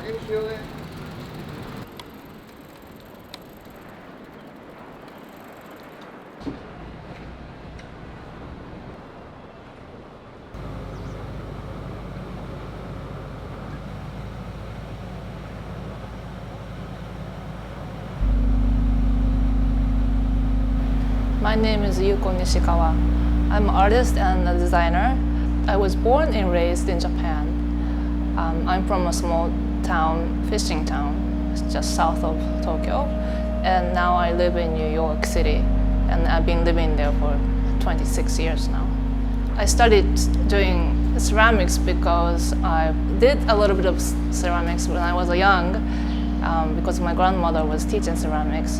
優秀ね。My name is Yuko Nishikawa. I'm an artist and a designer. I was born and raised in Japan. I'm from a small town, fishing town, just south of Tokyo. And now I live in New York City. And I've been living there for 26 years now. I started doing ceramics because I did a little bit of ceramics when I was young, because my grandmother was teaching ceramics.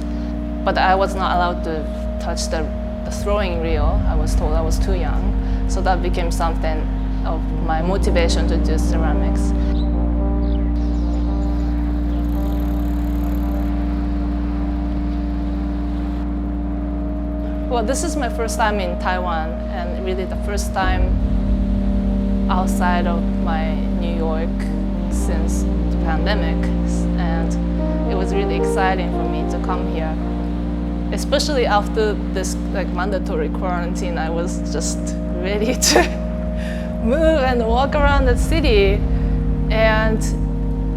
But I was not allowed to touch the throwing reel. I was told I was too young. So that became something of my motivation to do ceramics. Well, this is my first time in Taiwan, and really the first time outside of my New York since the pandemic. And it was really exciting for me to come here. Especially after this mandatory quarantine, I was just ready to move and walk around the city. And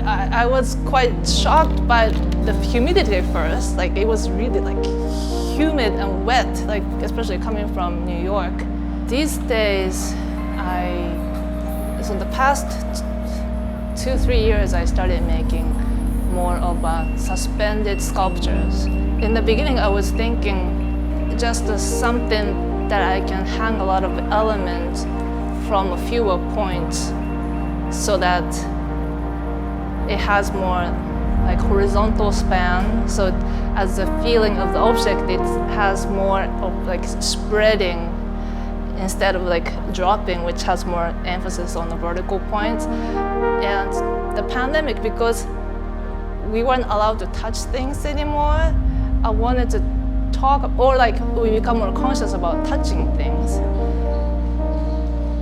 I was quite shocked by the humidity at first. It was really humid and wet, especially coming from New York. These days, so the past 2-3 years, I started making more of suspended sculptures. In the beginning, I was thinking just something that I can hang a lot of elements from fewer points so that it has more horizontal span. So as the feeling of the object, it has more of spreading instead of dropping, which has more emphasis on the vertical points. And the pandemic, because we weren't allowed to touch things anymore, I wanted to talk, or we become more conscious about touching things.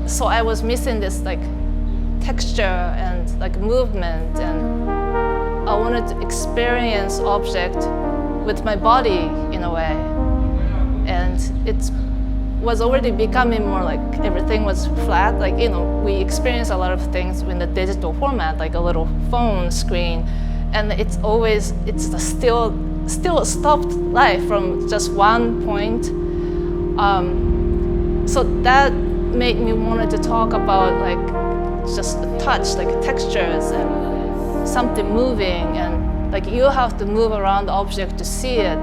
So I was missing this texture and movement, and I wanted to experience object with my body in a way. And it was already becoming more everything was flat. We experience a lot of things in the digital format, a little phone screen, and it's the still a stopped life from just one point. So that made me wanted to talk about just the touch, textures and something moving, and you have to move around the object to see it.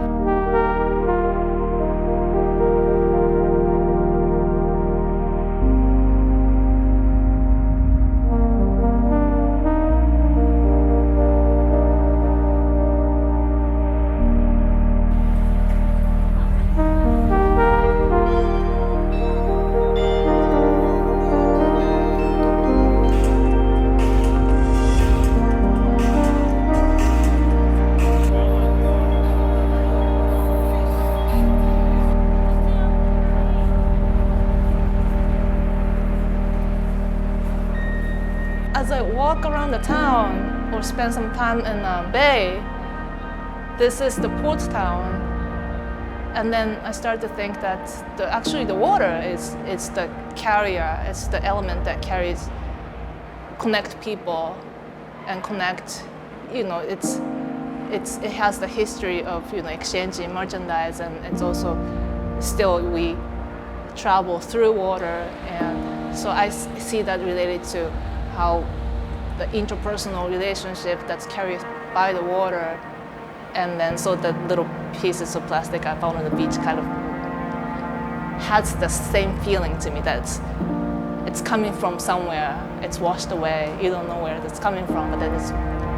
As I walk around the town or spend some time in a bay, this is the port town. And then I start to think that actually the water is the carrier, it's the element that connect people and connect, it has the history of exchanging merchandise, and it's also still we travel through water. And so I see that related to how the interpersonal relationship that's carried by the water, and then so the little pieces of plastic I found on the beach kind of has the same feeling to me, that it's coming from somewhere, it's washed away, you don't know where it's coming from, but then it's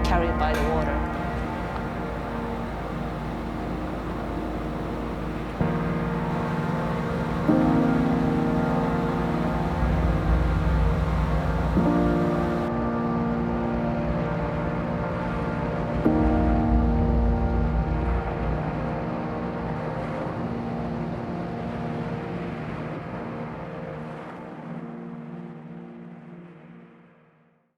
carried by the water.